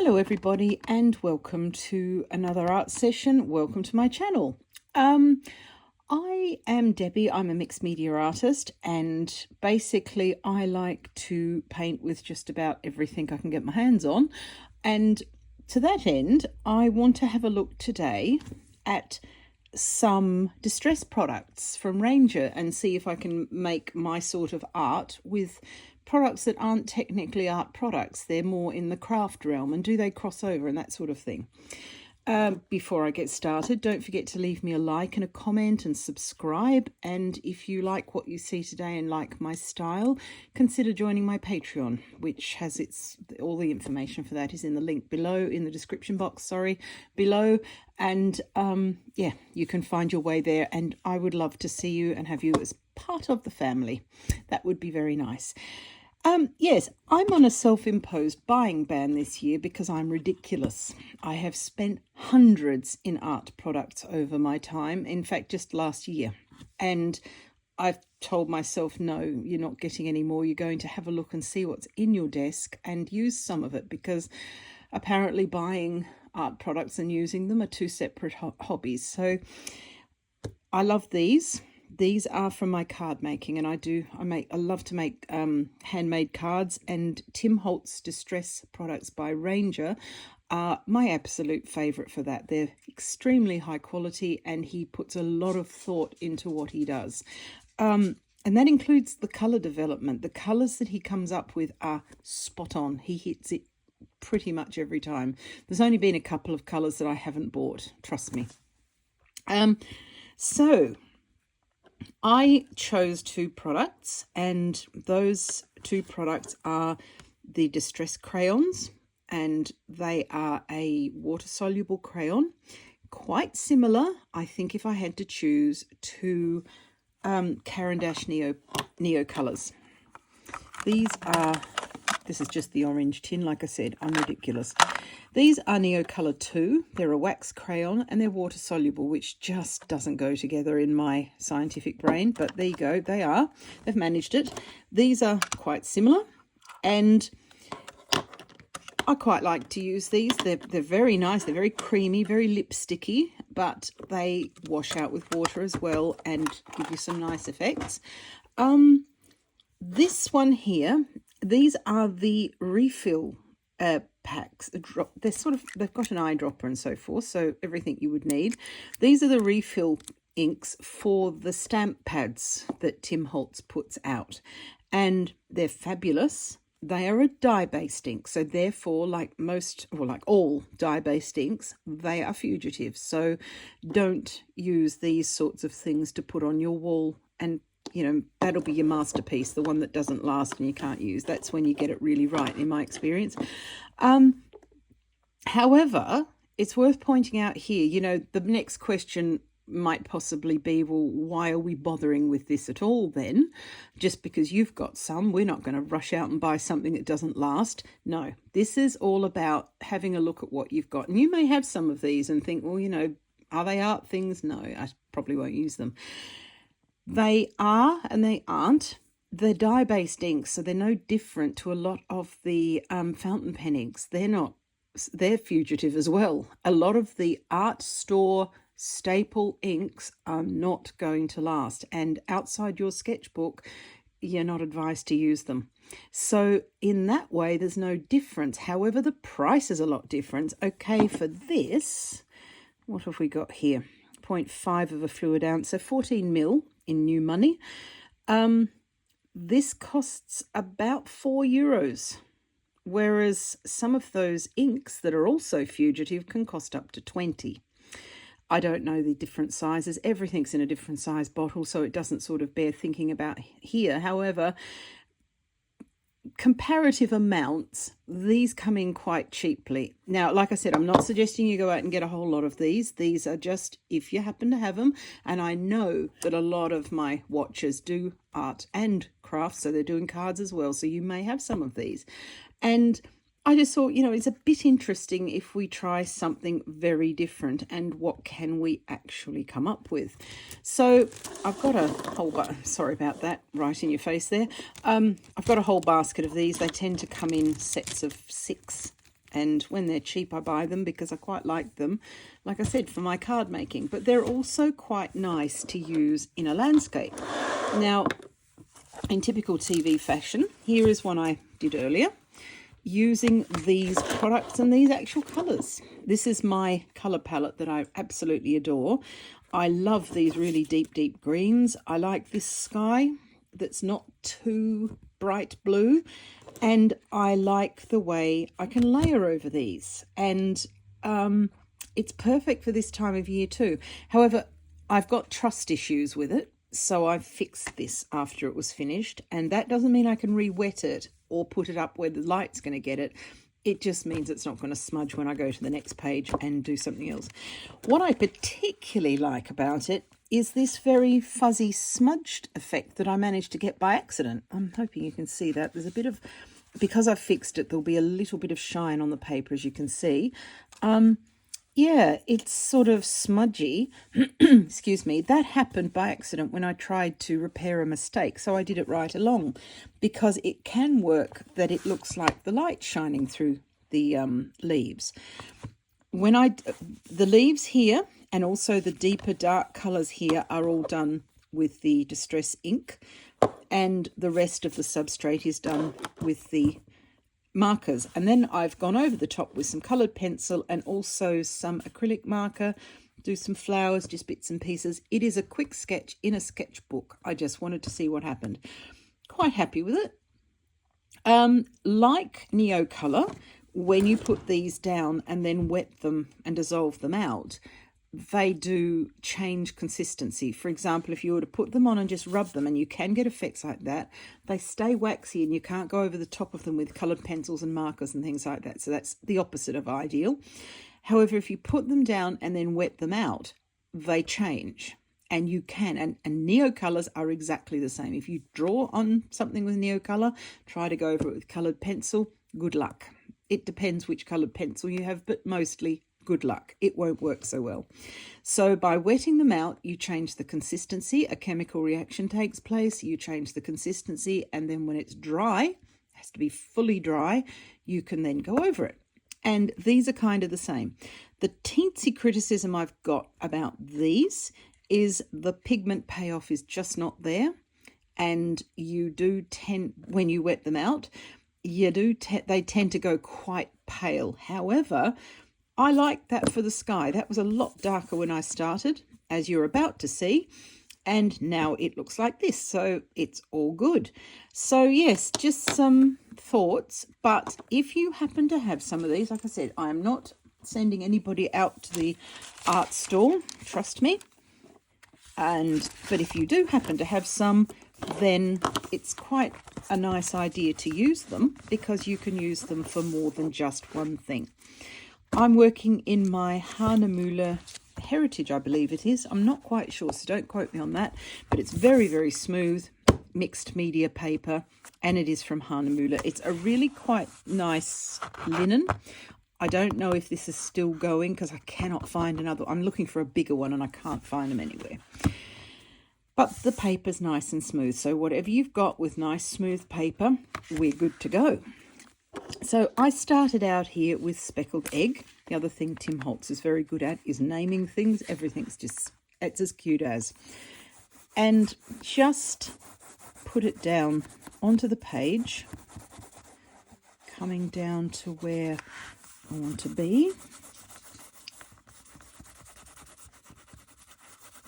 Hello everybody and welcome to another art session. Welcome to my channel. I am Debbie. I'm a mixed media artist and basically I like to paint with just about everything I can get my hands on. And to that end, I want to have a look today at some distress products from Ranger and see if I can make my sort of art with products that aren't technically art products. They're more in the craft realm, and do they cross over and that sort of thing. Before I get started, don't forget to leave me a like and a comment and subscribe. And if you like what you see today and like my style, consider joining my Patreon, which has all the information for that is in the link below, in the description box, below. And yeah, you can find your way there, and I would love to see you and have you as part of the family. That would be very nice. Yes, I'm on a self-imposed buying ban this year because I'm ridiculous. I have spent hundreds in art products over my time, in fact, just last year. And I've told myself, no, you're not getting any more. You're going to have a look and see what's in your desk and use some of it, because apparently buying art products and using them are two separate hobbies. So I love these. These are from my card making, and I love to make handmade cards, and Tim Holtz Distress products by Ranger are my absolute favourite for that. They're extremely high quality and he puts a lot of thought into what he does. And that includes the colour development. The colours that he comes up with are spot on. He hits it pretty much every time. There's only been a couple of colours that I haven't bought, trust me. So I chose two products, and those two products are the Distress crayons, and they are a water-soluble crayon, quite similar, I think, if I had to choose, to Caran d'Ache Neo colours. This is just the orange tin, like I said, I'm ridiculous. These are Neo Color 2. They're a wax crayon and they're water soluble, which just doesn't go together in my scientific brain, but there you go, they've managed it. These are quite similar, and I quite like to use these. They're very nice, they're very creamy, very lipsticky, but they wash out with water as well and give you some nice effects. This one here, these are the refill packs. They've got an eyedropper and so forth, so everything you would need. These are the refill inks for the stamp pads that Tim Holtz puts out, and they're fabulous. They are a dye-based ink, so therefore, like all dye-based inks, they are fugitive. So don't use these sorts of things to put on your wall, and that'll be your masterpiece, the one that doesn't last and you can't use. That's when you get it really right, in my experience. However, it's worth pointing out here, the next question might possibly be, well, why are we bothering with this at all then? Just because you've got some, we're not going to rush out and buy something that doesn't last. No, this is all about having a look at what you've got. And you may have some of these and think, well, are they art things? No, I probably won't use them. They are and they aren't. They're dye-based inks, so they're no different to a lot of the fountain pen inks. They're fugitive as well. A lot of the art store staple inks are not going to last, and outside your sketchbook, you're not advised to use them. So in that way, there's no difference. However, the price is a lot different. Okay, for this, what have we got here? 0.5 of a fluid ounce, so 14 mil in new money. This costs about €4, whereas some of those inks that are also fugitive can cost up to 20. I don't know the different sizes. Everything's in a different size bottle, so it doesn't sort of bear thinking about here. However, comparative amounts, these come in quite cheaply. Now, like I said, I'm not suggesting you go out and get a whole lot of these. These are just if you happen to have them. And I know that a lot of my watchers do art and crafts, so they're doing cards as well. So you may have some of these. And I just thought, it's a bit interesting if we try something very different, and what can we actually come up with. So I've got a whole, sorry about that, right in your face there. I've got a whole basket of these. They tend to come in sets of 6, And when they're cheap, I buy them because I quite like them, like I said, for my card making. But they're also quite nice to use in a landscape. Now, in typical TV fashion, here is one I did earlier, using these products and these actual colours. This is my colour palette that I absolutely adore. I love these really deep greens. I like this sky that's not too bright blue, and I like the way I can layer over these, and it's perfect for this time of year too. However, I've got trust issues with it, so I fixed this after it was finished, and that doesn't mean I can re-wet it or put it up where the light's going to get it. It just means it's not going to smudge when I go to the next page and do something else. What I particularly like about it is this very fuzzy smudged effect that I managed to get by accident. I'm hoping you can see that. There's a bit of, because I've fixed it, there'll be a little bit of shine on the paper, as you can see. Yeah, it's sort of smudgy. Excuse me. That happened by accident when I tried to repair a mistake. So I did it right along, because it can work that it looks like the light shining through the leaves. The leaves here and also the deeper dark colours here are all done with the Distress ink, and the rest of the substrate is done with the markers. And then I've gone over the top with some coloured pencil and also some acrylic marker, do some flowers, just bits and pieces. It is a quick sketch in a sketchbook. I just wanted to see what happened. Quite happy with it. Like Neocolor, when you put these down and then wet them and dissolve them out, they do change consistency. For example, if you were to put them on and just rub them, and you can get effects like that, they stay waxy and you can't go over the top of them with coloured pencils and markers and things like that. So that's the opposite of ideal. However, if you put them down and then wet them out, they change. And you can, and Neocolors are exactly the same. If you draw on something with Neocolor, try to go over it with coloured pencil, good luck. It depends which coloured pencil you have, but mostly good luck. It won't work so well. So by wetting them out, you change the consistency. A chemical reaction takes place. You change the consistency, and then when it's dry, it has to be fully dry, you can then go over it. And these are kind of the same. The teensy criticism I've got about these is the pigment payoff is just not there, and you do tend, when you wet them out, they tend to go quite pale. However, I like that for the sky. That was a lot darker when I started, as you're about to see, and now it looks like this, so it's all good. So yes, just some thoughts, but if you happen to have some of these, like I said, I am not sending anybody out to the art store, trust me, but if you do happen to have some, then it's quite a nice idea to use them, because you can use them for more than just one thing. I'm working in my Hahnemühle Heritage, I believe it is. I'm not quite sure, so don't quote me on that. But it's very, very smooth, mixed media paper, and it is from Hahnemühle. It's a really quite nice linen. I don't know if this is still going because I cannot find another. I'm looking for a bigger one and I can't find them anywhere. But the paper's nice and smooth. So whatever you've got with nice smooth paper, we're good to go. So I started out here with speckled egg. The other thing Tim Holtz is very good at is naming things. Everything's just, it's as cute as. And just put it down onto the page, coming down to where I want to be.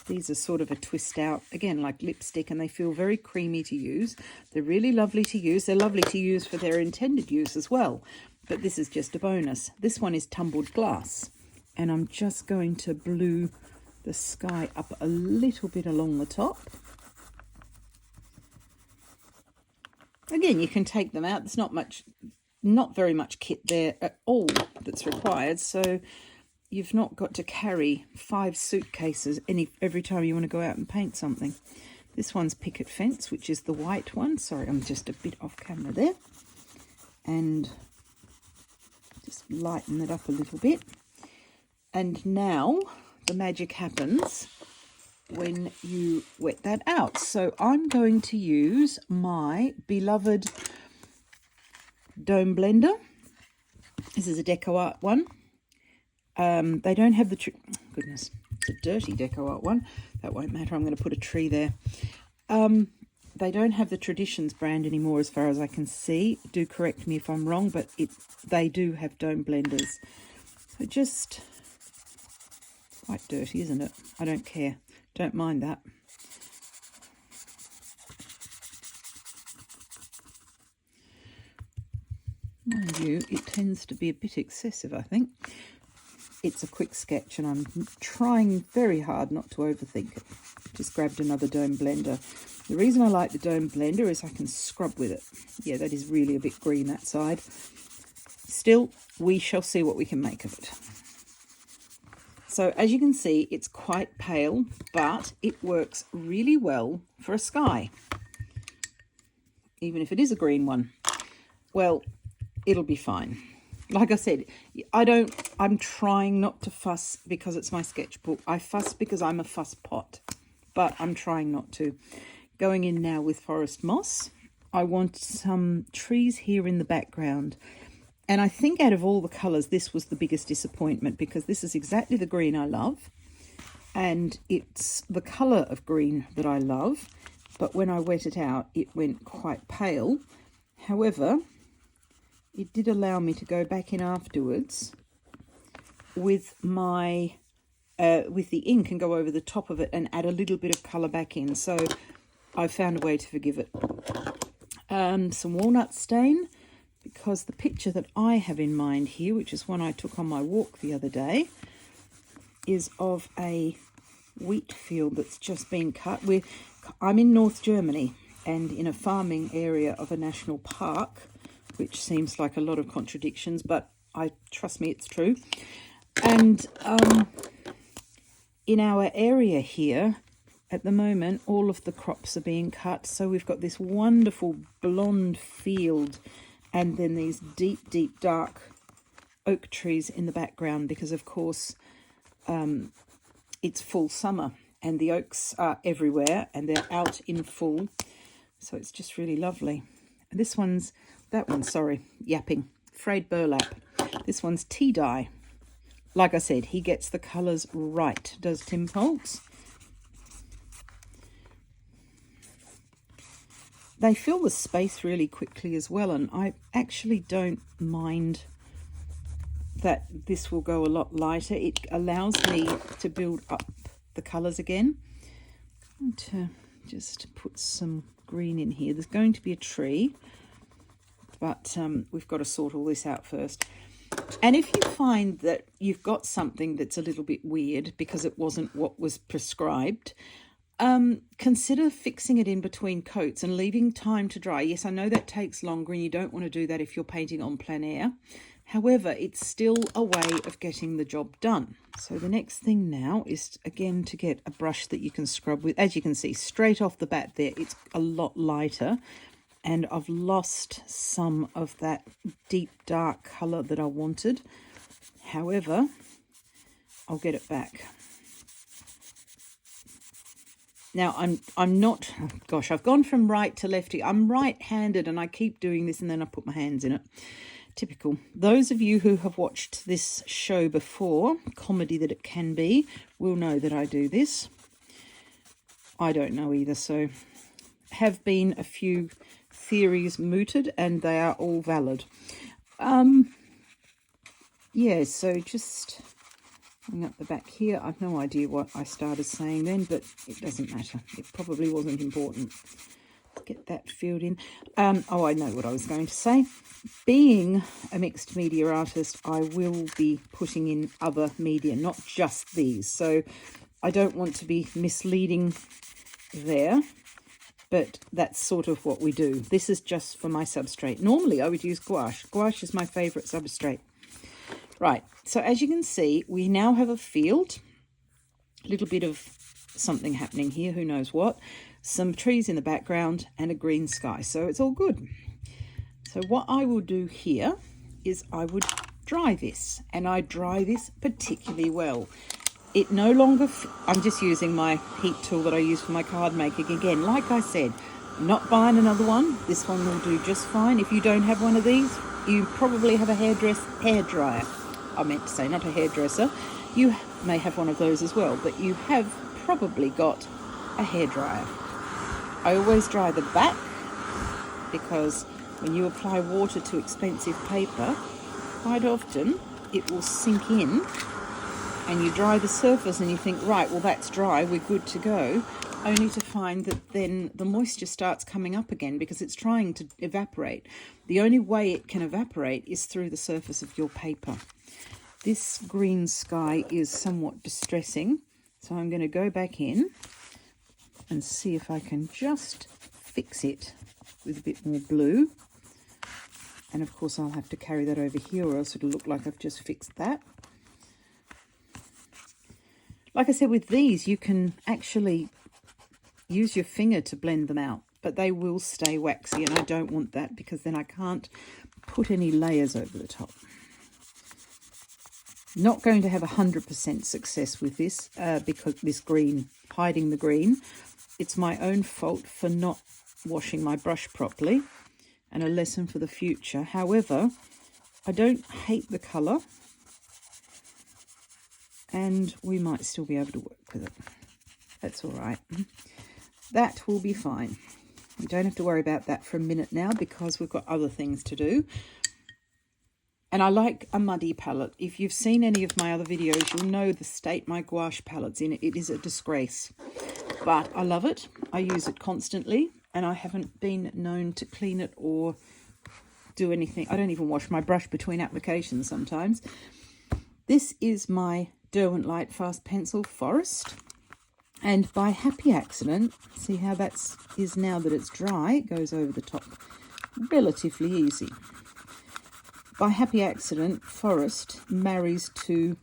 These are sort of a twist out, again, like lipstick, and they feel very creamy to use. They're really lovely to use. They're lovely to use for their intended use as well. But this is just a bonus. This one is tumbled glass. And I'm just going to blue the sky up a little bit along the top. Again, you can take them out. There's not very much kit there at all that's required. So you've not got to carry 5 suitcases every time you want to go out and paint something. This one's picket fence, which is the white one. Sorry, I'm just a bit off camera there. And just lighten it up a little bit. And now the magic happens when you wet that out. So I'm going to use my beloved Dome Blender. This is a Deco Art one. They don't have the goodness, it's a dirty Deco Art one. That won't matter. I'm going to put a tree there. They don't have the Traditions brand anymore as far as I can see. Do correct me if I'm wrong, but they do have dome blenders. So just quite dirty, isn't it? I don't care. Don't mind that. Mind you, it tends to be a bit excessive, I think. It's a quick sketch and I'm trying very hard not to overthink it. Just grabbed another dome blender. The reason I like the dome blender is I can scrub with it. Yeah, that is really a bit green, that side. Still, we shall see what we can make of it. So as you can see, it's quite pale, but it works really well for a sky. Even if it is a green one. Well, it'll be fine. Like I said, I'm trying not to fuss because it's my sketchbook. I fuss because I'm a fuss pot, but I'm trying not to. Going in now with forest moss. I want some trees here in the background. And I think out of all the colours, this was the biggest disappointment because this is exactly the green I love. And it's the colour of green that I love. But when I wet it out, it went quite pale. However, it did allow me to go back in afterwards with my with the ink and go over the top of it and add a little bit of colour back in. So I found a way to forgive it. Some walnut stain, because the picture that I have in mind here, which is one I took on my walk the other day, is of a wheat field that's just been cut. I'm in North Germany and in a farming area of a national park, which seems like a lot of contradictions, but trust me, it's true. And in our area here, at the moment, all of the crops are being cut. So we've got this wonderful blonde field and then these deep, deep, dark oak trees in the background because, of course, it's full summer and the oaks are everywhere and they're out in full. So it's just really lovely. And yapping, frayed burlap. This one's tea dye. Like I said, he gets the colours right, does Tim Holtz. They fill the space really quickly as well, and I actually don't mind that this will go a lot lighter. It allows me to build up the colours again. I'm going to just put some green in here. There's going to be a tree, but we've got to sort all this out first. And if you find that you've got something that's a little bit weird because it wasn't what was prescribed, consider fixing it in between coats and leaving time to dry. Yes, I know that takes longer and you don't want to do that if you're painting on plein air. However, it's still a way of getting the job done. So the next thing now is, again, to get a brush that you can scrub with. As you can see, straight off the bat there, it's a lot lighter. And I've lost some of that deep dark colour that I wanted. However, I'll get it back. Now, I'm not, oh gosh, I've gone from right to lefty. I'm right-handed and I keep doing this and then I put my hands in it. Typical. Those of you who have watched this show before, comedy that it can be, will know that I do this. I don't know either, so have been a few theories mooted and they are all valid. Yeah, so just bring up the back here. I've no idea what I started saying then, but it doesn't matter. It probably wasn't important. Get that filled in. Oh, I know what I was going to say. Being a mixed media artist, I will be putting in other media, not just these. So I don't want to be misleading there, but that's sort of what we do. This is just for my substrate. Normally I would use gouache. Gouache is my favourite substrate. Right, so as you can see, we now have a field. A little bit of something happening here, who knows what. Some trees in the background and a green sky, so it's all good. So what I will do here is I would dry this, and I dry this particularly well. It no longer, I'm just using my heat tool that I use for my card making. Again, like I said, I'm not buying another one. This one will do just fine. If you don't have one of these, You probably have a hairdryer. I meant to say, not a hairdresser. You may have one of those as well, but you have probably got a hairdryer. I always dry the back because when you apply water to expensive paper, quite often it will sink in, and you dry the surface and you think, right, well, that's dry, we're good to go, only to find that then the moisture starts coming up again because it's trying to evaporate. The only way it can evaporate is through the surface of your paper. This green sky is somewhat distressing, so I'm going to go back in and see if I can just fix it with a bit more blue. And of course I'll have to carry that over here or else it'll look like I've just fixed that. Like I said, with these you can actually use your finger to blend them out, but they will stay waxy, and I don't want that because then I can't put any layers over the top. Not going to have 100% success with this because this green, hiding the green. It's my own fault for not washing my brush properly, and a lesson for the future. However, I don't hate the colour, and we might still be able to work with it. That's all right. That will be fine. We don't have to worry about that for a minute now because we've got other things to do. And I like a muddy palette. If you've seen any of my other videos, you'll know the state my gouache palette's in. It is a disgrace. But I love it. I use it constantly, and I haven't been known to clean it or do anything. I don't even wash my brush between applications sometimes. This is my Derwent Lightfast Pencil Forest. And by happy accident, see how that is now that it's dry, it goes over the top relatively easy. By happy accident, Forest marries to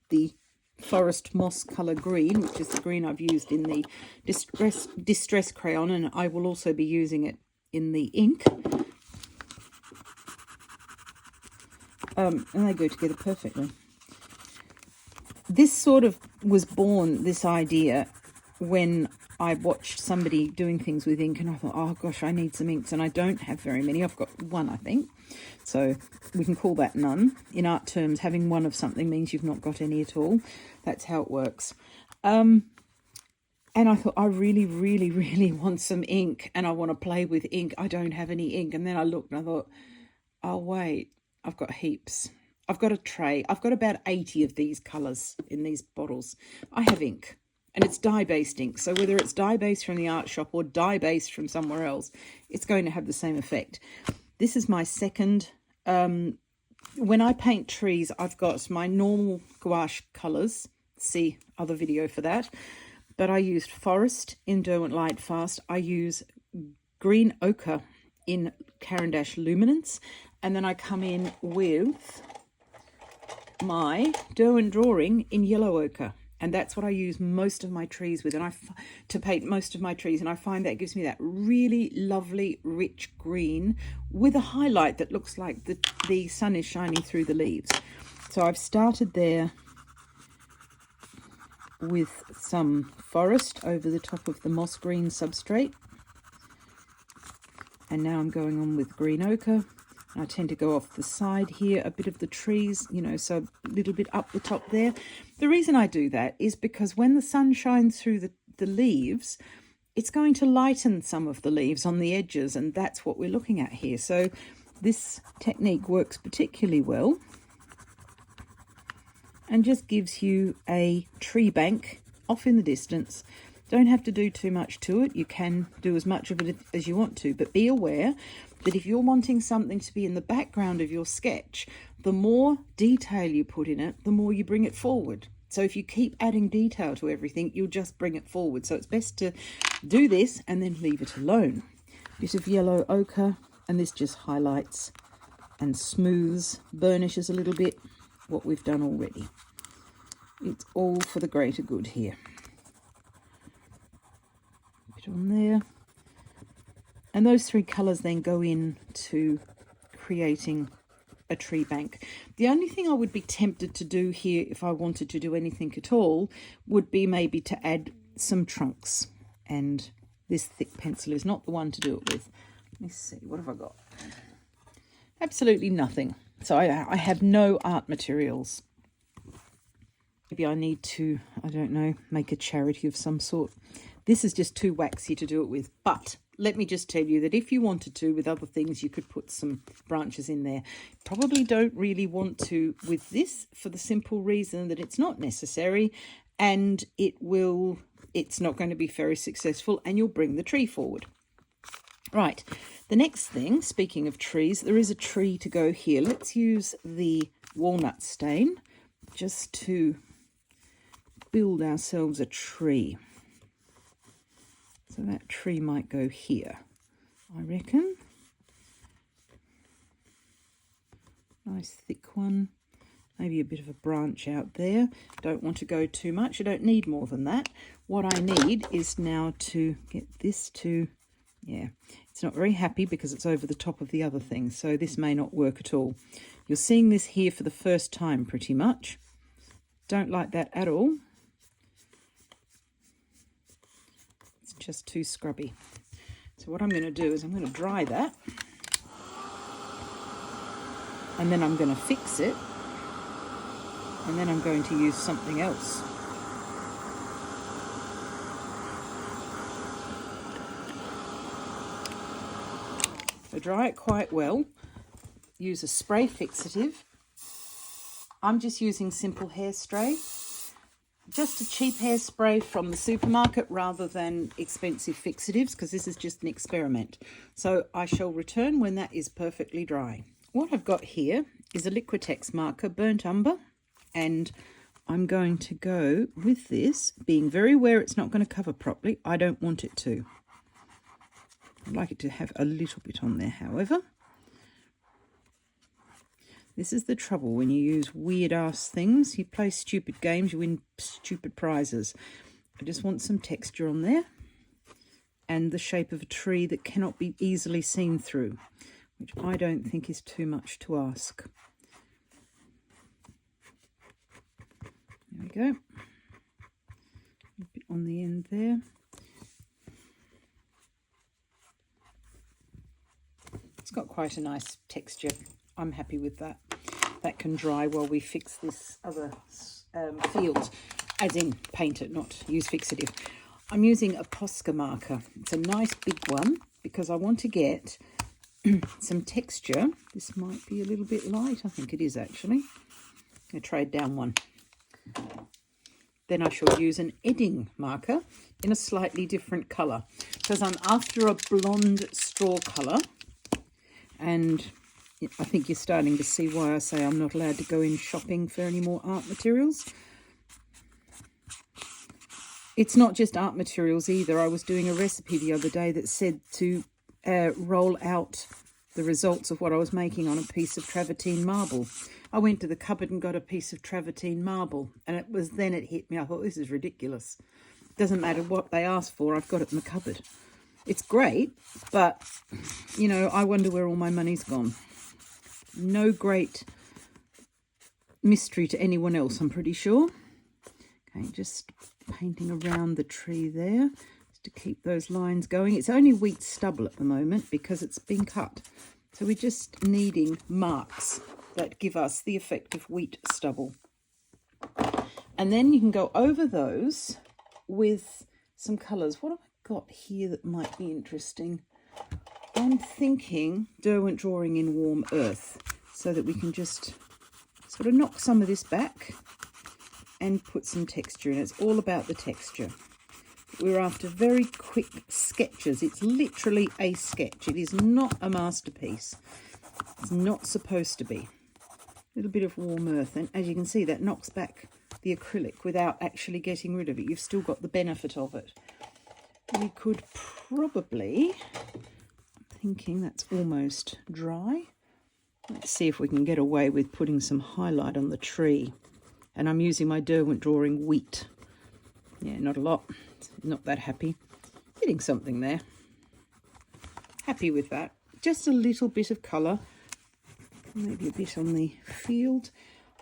the Forest Moss Colour Green, which is the green I've used in the Distress Crayon, and I will also be using it in the ink. And they go together perfectly. This sort of was born, this idea, when I watched somebody doing things with ink, and I thought, oh gosh, I need some inks, and I don't have very many. I've got one, I think. So we can call that none. In art terms, having one of something means you've not got any at all. That's how it works. And I thought, I really, really, really want some ink, and I want to play with ink. I don't have any ink. And then I looked and I thought, oh, wait, I've got heaps. I've got a tray. I've got about 80 of these colours in these bottles. I have ink, and it's dye-based ink. So whether it's dye-based from the art shop or dye-based from somewhere else, it's going to have the same effect. This is my second. When I paint trees, I've got my normal gouache colours. See other video for that. But I used Forest in Derwent Lightfast. I use Green Ochre in Caran d'Ache Luminance. And then I come in with my Derwent Drawing in Yellow Ochre. And that's what I use most of my trees with, and to paint most of my trees. And I find that gives me that really lovely, rich green with a highlight that looks like the sun is shining through the leaves. So I've started there with some Forest over the top of the moss green substrate. And now I'm going on with Green Ochre. I tend to go off the side here, a bit of the trees, you know, so a little bit up the top there. The reason I do that is because when the sun shines through the leaves, it's going to lighten some of the leaves on the edges, and that's what we're looking at here. So this technique works particularly well and just gives you a tree bank off in the distance. Don't have to do too much to it. You can do as much of it as you want to, but be aware that if you're wanting something to be in the background of your sketch, the more detail you put in it, the more you bring it forward. So if you keep adding detail to everything, you'll just bring it forward. So it's best to do this and then leave it alone. Bit of Yellow Ochre, and this just highlights and smooths, burnishes a little bit what we've done already. It's all for the greater good here. Bit on there. And those three colours then go into creating a tree bank. The only thing I would be tempted to do here, if I wanted to do anything at all, would be maybe to add some trunks. And this thick pencil is not the one to do it with. Let me see, what have I got? Absolutely nothing. So I have no art materials. Maybe I need to, I don't know, make a charity of some sort. This is just too waxy to do it with. But let me just tell you that if you wanted to with other things, you could put some branches in there. Probably don't really want to with this for the simple reason that it's not necessary, and it's not going to be very successful, and you'll bring the tree forward. Right, the next thing, speaking of trees, there is a tree to go here. Let's use the walnut stain just to build ourselves a tree. So that tree might go here, I reckon. Nice thick one. Maybe a bit of a branch out there. Don't want to go too much. I don't need more than that. What I need is now to get this to, yeah, it's not very happy because it's over the top of the other thing. So this may not work at all. You're seeing this here for the first time pretty much. Don't like that at all. It's just too scrubby. So what I'm going to do is I'm going to dry that. And then I'm going to fix it. And then I'm going to use something else. So dry it quite well. Use a spray fixative. I'm just using simple hairspray. Just a cheap hairspray from the supermarket rather than expensive fixatives, because this is just an experiment. So I shall return when that is perfectly dry. What I've got here is a Liquitex marker, burnt umber, and I'm going to go with this, being very aware it's not going to cover properly. I don't want it to. I'd like it to have a little bit on there, however. This is the trouble when you use weird-ass things. You play stupid games, you win stupid prizes. I just want some texture on there and the shape of a tree that cannot be easily seen through, which I don't think is too much to ask. There we go. A bit on the end there. It's got quite a nice texture. I'm happy with that. That can dry while we fix this other field, as in paint it, not use fixative. I'm using a Posca marker. It's a nice big one because I want to get some texture. This might be a little bit light. I think it is actually. I'm going to trade down one. Then I shall use an edding marker in a slightly different colour because I'm after a blonde straw colour, and I think you're starting to see why I say I'm not allowed to go in shopping for any more art materials. It's not just art materials either. I was doing a recipe the other day that said to roll out the results of what I was making on a piece of travertine marble. I went to the cupboard and got a piece of travertine marble, and it was then it hit me. I thought, this is ridiculous. Doesn't matter what they asked for, I've got it in the cupboard. It's great, but, you know, I wonder where all my money's gone. No great mystery to anyone else, I'm pretty sure. Okay, just painting around the tree there, just to keep those lines going. It's only wheat stubble at the moment because it's been cut. So we're just needing marks that give us the effect of wheat stubble. And then you can go over those with some colours. What have I got here that might be interesting? I'm thinking Derwent drawing in warm earth so that we can just sort of knock some of this back and put some texture in. It's all about the texture. We're after very quick sketches. It's literally a sketch. It is not a masterpiece. It's not supposed to be. A little bit of warm earth, and as you can see, that knocks back the acrylic without actually getting rid of it. You've still got the benefit of it. We could probably, I'm thinking that's almost dry. Let's see if we can get away with putting some highlight on the tree. And I'm using my Derwent drawing wheat. Yeah, not a lot. Not that happy. Getting something there. Happy with that. Just a little bit of colour. Maybe a bit on the field.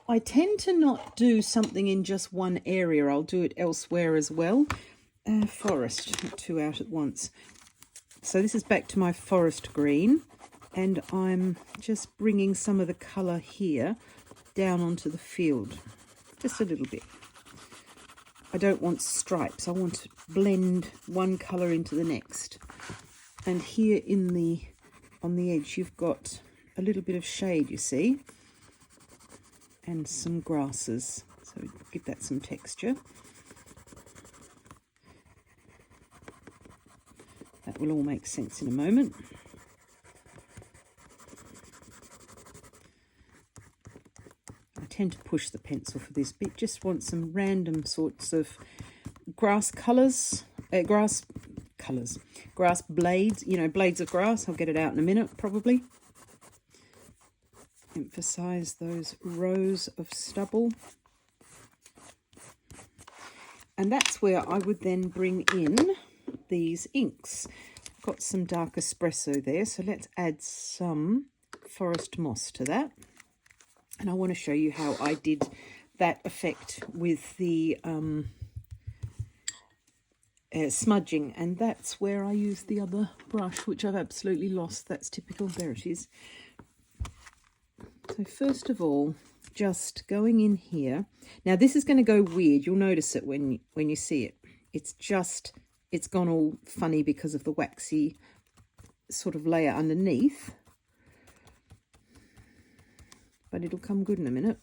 I tend to not do something in just one area. I'll do it elsewhere as well. Forest, not two out at once. So this is back to my forest green. and I'm just bringing some of the colour here down onto the field, just a little bit. I don't want stripes, I want to blend one colour into the next. And here on the edge you've got a little bit of shade, you see, and some grasses, so give that some texture. That will all make sense in a moment. I tend to push the pencil for this bit, just want some random sorts of grass colours, grass blades, you know, blades of grass. I'll get it out in a minute probably. Emphasize those rows of stubble. And that's where I would then bring in these inks. I've got some dark espresso there, so let's add some forest moss to that. And I want to show you how I did that effect with the smudging, and that's where I used the other brush, which I've absolutely lost. That's typical. There it is. So first of all, just going in here. Now this is going to go weird. You'll notice it when you see it. It's gone all funny because of the waxy sort of layer underneath. But it'll come good in a minute.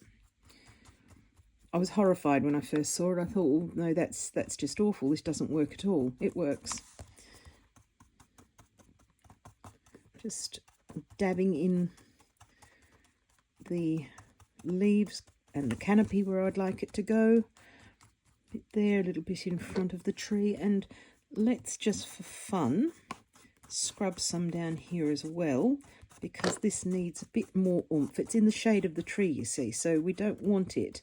I was horrified when I first saw it. I thought, oh, no, that's just awful. This doesn't work at all. It works. Just dabbing in the leaves and the canopy where I'd like it to go. A bit there, a little bit in front of the tree. And let's just, for fun, scrub some down here as well, because this needs a bit more oomph. It's in the shade of the tree, you see, so we don't want it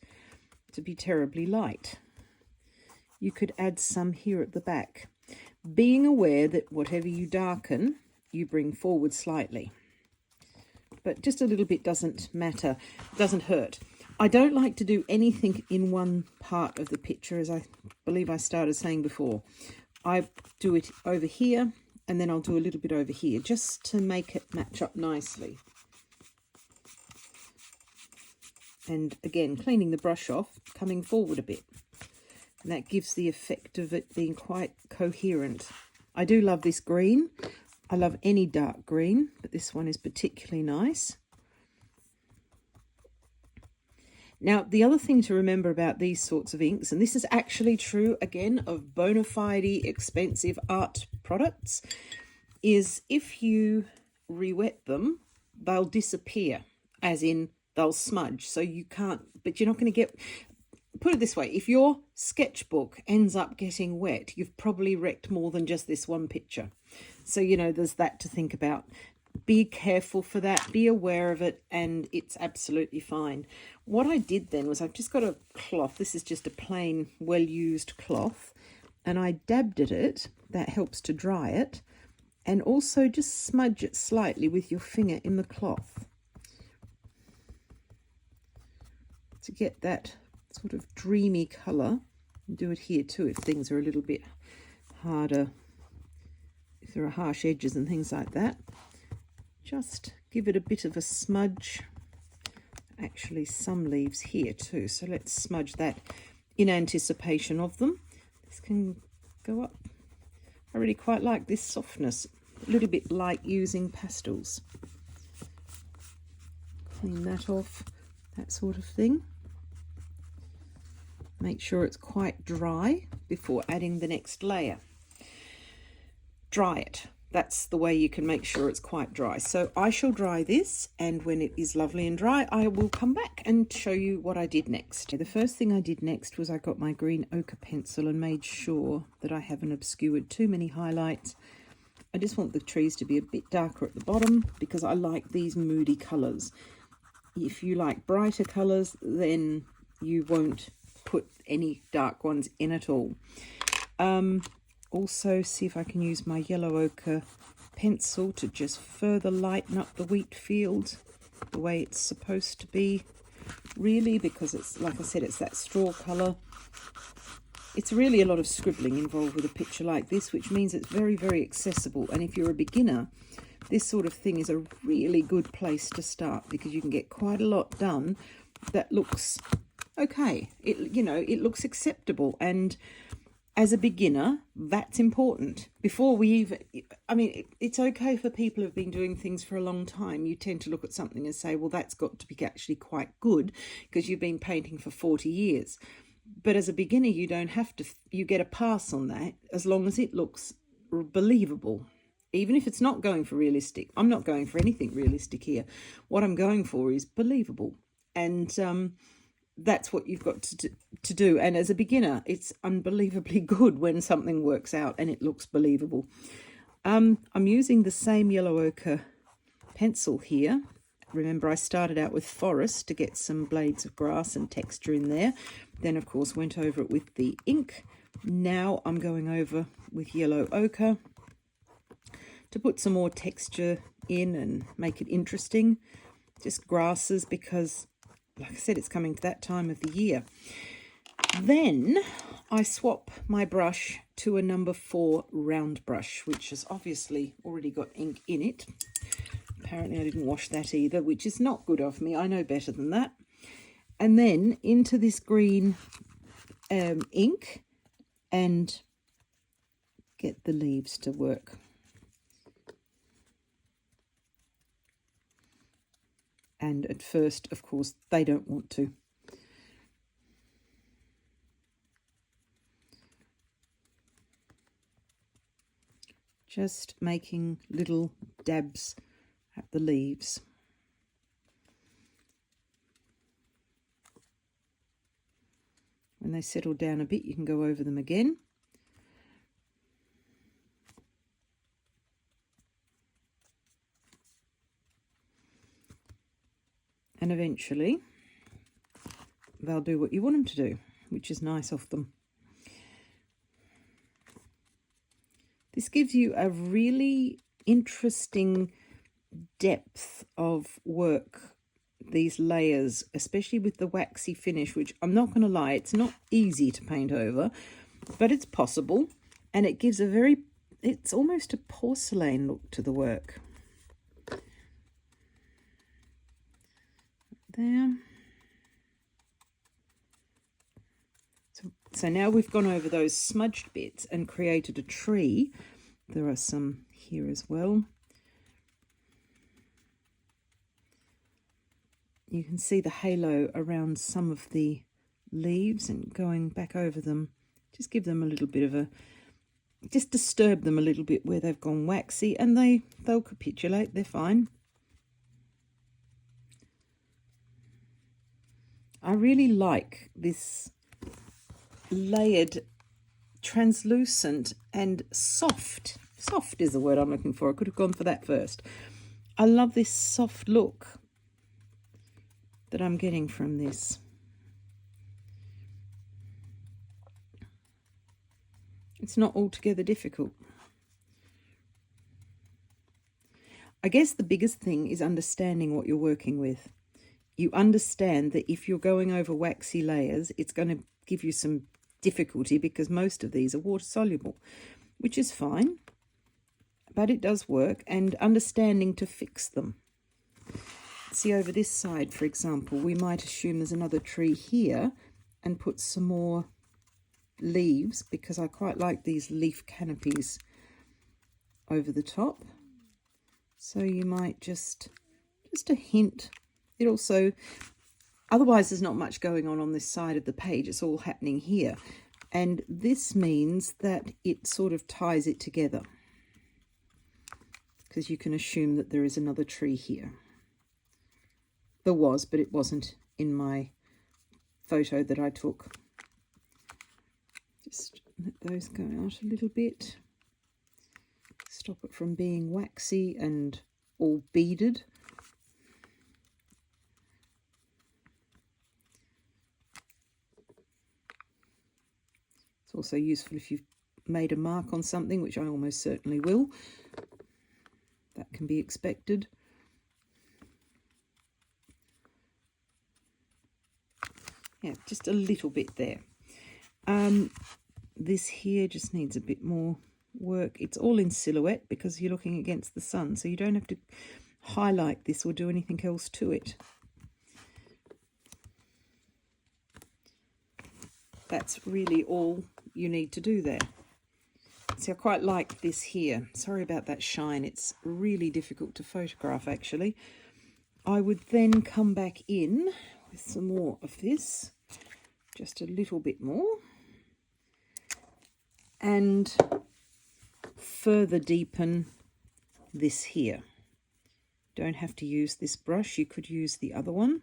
to be terribly light. You could add some here at the back, being aware that whatever you darken, you bring forward slightly. But just a little bit doesn't matter, doesn't hurt. I don't like to do anything in one part of the picture, as I believe I started saying before. I do it over here, and then I'll do a little bit over here, just to make it match up nicely. And again, cleaning the brush off, coming forward a bit. And that gives the effect of it being quite coherent. I do love this green. I love any dark green, but this one is particularly nice. Now, the other thing to remember about these sorts of inks, and this is actually true, again, of bona fide expensive art products, is if you re-wet them, they'll disappear, as in they'll smudge. So you can't, but you're not going to get, put it this way, if your sketchbook ends up getting wet, you've probably wrecked more than just this one picture. So, you know, there's that to think about. Be careful for that, be aware of it, and it's absolutely fine. What I did then was I've just got a cloth. This is just a plain, well-used cloth, and I dabbed at it. That helps to dry it, and also just smudge it slightly with your finger in the cloth to get that sort of dreamy colour. Do it here too if things are a little bit harder, if there are harsh edges and things like that. Just give it a bit of a smudge. Actually, some leaves here too, so let's smudge that in anticipation of them. This can go up. I really quite like this softness, a little bit like using pastels. Clean that off, that sort of thing. Make sure it's quite dry before adding the next layer. Dry it. That's the way you can make sure it's quite dry. So I shall dry this, and when it is lovely and dry, I will come back and show you what I did next. The first thing I did next was I got my green ochre pencil and made sure that I haven't obscured too many highlights. I just want the trees to be a bit darker at the bottom because I like these moody colours. If you like brighter colours, then you won't put any dark ones in at all. Also, see if I can use my yellow ochre pencil to just further lighten up the wheat field the way it's supposed to be, really, because it's, like I said, it's that straw colour. It's really a lot of scribbling involved with a picture like this, which means it's very, very accessible. And if you're a beginner, this sort of thing is a really good place to start, because you can get quite a lot done that looks okay. It looks acceptable, and as a beginner, that's important. Before we even, it's okay for people who've been doing things for a long time. You tend to look at something and say, well, that's got to be actually quite good because you've been painting for 40 years. But as a beginner, you don't have to, you get a pass on that as long as it looks believable. Even if it's not going for realistic. I'm not going for anything realistic here. What I'm going for is believable. And that's what you've got to do. And as a beginner, it's unbelievably good when something works out and it looks believable. I'm using the same yellow ochre pencil here. Remember, I started out with forest to get some blades of grass and texture in there. Then, of course, went over it with the ink. Now I'm going over with yellow ochre to put some more texture in and make it interesting. Just grasses, because, like I said, it's coming to that time of the year. Then I swap my brush to a number 4 round brush, which has obviously already got ink in it. Apparently I didn't wash that either, which is not good of me. I know better than that. And then into this green ink and get the leaves to work. And at first, of course, they don't want to. Just making little dabs at the leaves. When they settle down a bit, you can go over them again. And eventually, they'll do what you want them to do, which is nice of them. This gives you a really interesting depth of work, these layers, especially with the waxy finish, which I'm not going to lie, it's not easy to paint over, but it's possible. And it gives it's almost a porcelain look to the work. There. So now we've gone over those smudged bits and created a tree. There are some here as well. You can see the halo around some of the leaves, and going back over them, just give them a little bit of just disturb them a little bit where they've gone waxy, and they'll capitulate, they're fine. I really like this layered, translucent and soft. Soft is the word I'm looking for. I could have gone for that first. I love this soft look that I'm getting from this. It's not altogether difficult. I guess the biggest thing is understanding what you're working with. You understand that if you're going over waxy layers, it's going to give you some difficulty because most of these are water soluble, which is fine, but it does work, and understanding to fix them. See, over this side, for example, we might assume there's another tree here and put some more leaves, because I quite like these leaf canopies over the top. So you might just a hint. It also, otherwise there's not much going on this side of the page. It's all happening here. And this means that it sort of ties it together, because you can assume that there is another tree here. There was, but it wasn't in my photo that I took. Just let those go out a little bit. Stop it from being waxy and all beaded. It's also useful if you've made a mark on something, which I almost certainly will. That can be expected. Yeah, just a little bit there. This here just needs a bit more work. It's all in silhouette because you're looking against the sun, so you don't have to highlight this or do anything else to it. That's really all you need to do there. See, I quite like this here. Sorry about that shine. It's really difficult to photograph, actually. I would then come back in with some more of this, just a little bit more, and further deepen this here. Don't have to use this brush. You could use the other one.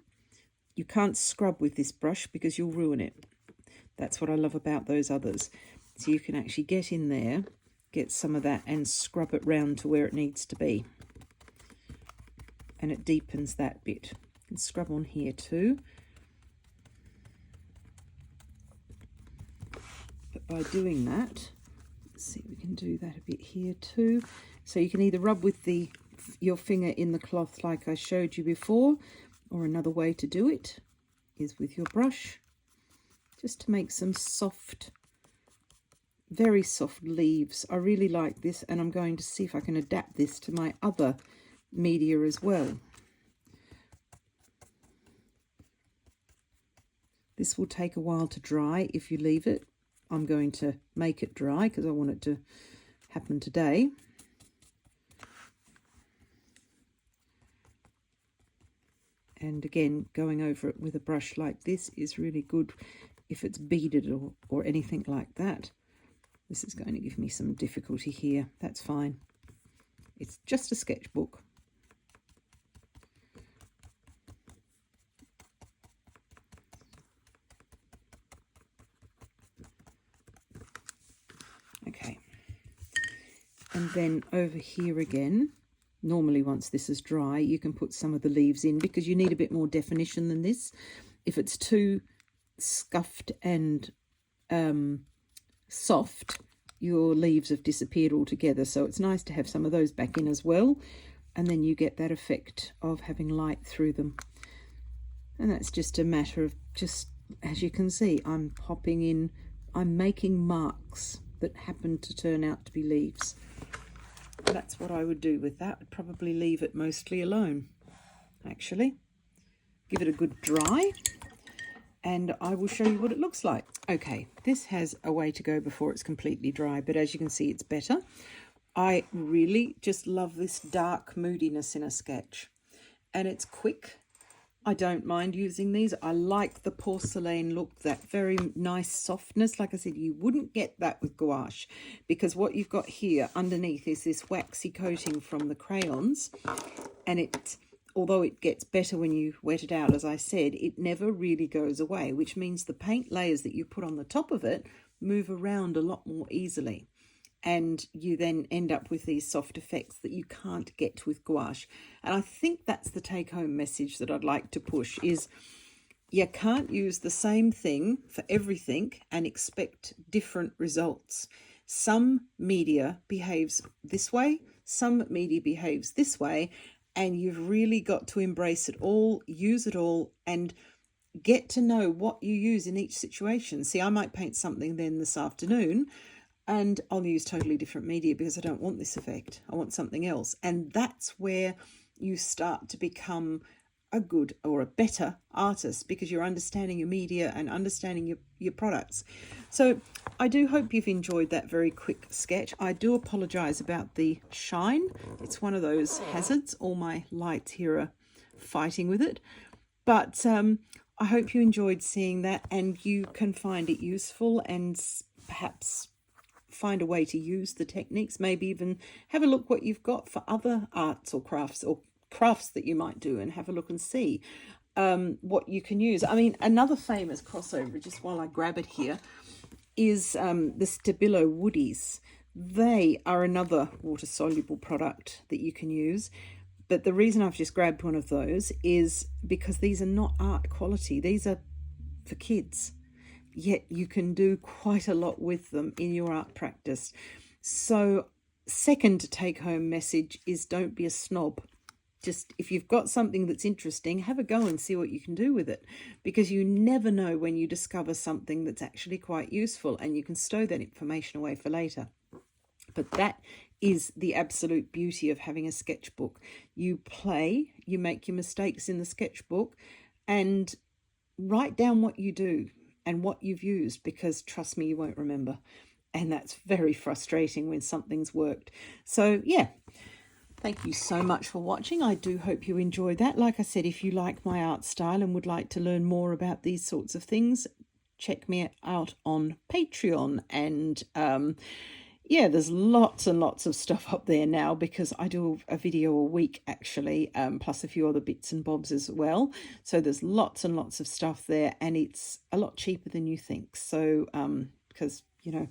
You can't scrub with this brush because you'll ruin it. That's what I love about those others. So you can actually get in there, get some of that and scrub it round to where it needs to be. And it deepens that bit. You can scrub on here too. But by doing that, let's see, we can do that a bit here too. So you can either rub with your finger in the cloth like I showed you before, or another way to do it is with your brush, just to make some soft, very soft leaves. I really like this, and I'm going to see if I can adapt this to my other media as well. This will take a while to dry if you leave it. I'm going to make it dry because I want it to happen today. And again, going over it with a brush like this is really good if it's beaded or anything like that. This is going to give me some difficulty here. That's fine. It's just a sketchbook. Okay. And then over here again, normally once this is dry, you can put some of the leaves in because you need a bit more definition than this. If it's too scuffed and soft, your leaves have disappeared altogether. So it's nice to have some of those back in as well. And then you get that effect of having light through them. And that's just a matter of just, as you can see, I'm popping in, I'm making marks that happen to turn out to be leaves. That's what I would do with that. I'd probably leave it mostly alone, actually. Give it a good dry, and I will show you what it looks like. Okay, this has a way to go before it's completely dry, but as you can see, it's better. I really just love this dark moodiness in a sketch, and it's quick. I don't mind using these. I like the porcelain look, that very nice softness. Like I said, you wouldn't get that with gouache because what you've got here underneath is this waxy coating from the crayons, and although it gets better when you wet it out, as I said, it never really goes away, which means the paint layers that you put on the top of it move around a lot more easily. And you then end up with these soft effects that you can't get with gouache. And I think that's the take-home message that I'd like to push is you can't use the same thing for everything and expect different results. Some media behaves this way, some media behaves this way, and you've really got to embrace it all, use it all, and get to know what you use in each situation. See, I might paint something then this afternoon, and I'll use totally different media because I don't want this effect. I want something else. And that's where you start to become a good or a better artist because you're understanding your media and understanding your products. So I do hope you've enjoyed that very quick sketch. I do apologize about the shine. It's one of those hazards. All my lights here are fighting with it. But I hope you enjoyed seeing that and you can find it useful and perhaps find a way to use the techniques, maybe even have a look what you've got for other arts or crafts that you might do and have a look and see what you can use. I mean, another famous crossover, just while I grab it here, is the Stabilo Woodies. They are another water-soluble product that you can use. But the reason I've just grabbed one of those is because these are not art quality. These are for kids. Yet you can do quite a lot with them in your art practice. So second take-home message is don't be a snob. Just if you've got something that's interesting, have a go and see what you can do with it, because you never know when you discover something that's actually quite useful and you can stow that information away for later. But that is the absolute beauty of having a sketchbook. You play, you make your mistakes in the sketchbook, and write down what you do and what you've used, because trust me, you won't remember. And that's very frustrating when something's worked. So yeah, thank you so much for watching. I do hope you enjoyed that. Like I said, if you like my art style and would like to learn more about these sorts of things, check me out on Patreon. And yeah, there's lots and lots of stuff up there now, because I do a video a week actually, plus a few other bits and bobs as well. So there's lots and lots of stuff there, and it's a lot cheaper than you think. So because, you know,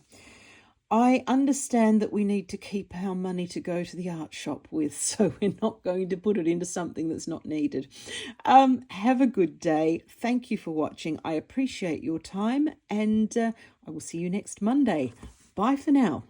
I understand that we need to keep our money to go to the art shop with, so we're not going to put it into something that's not needed. Have a good day. Thank you for watching. I appreciate your time, and I will see you next Monday. Bye for now.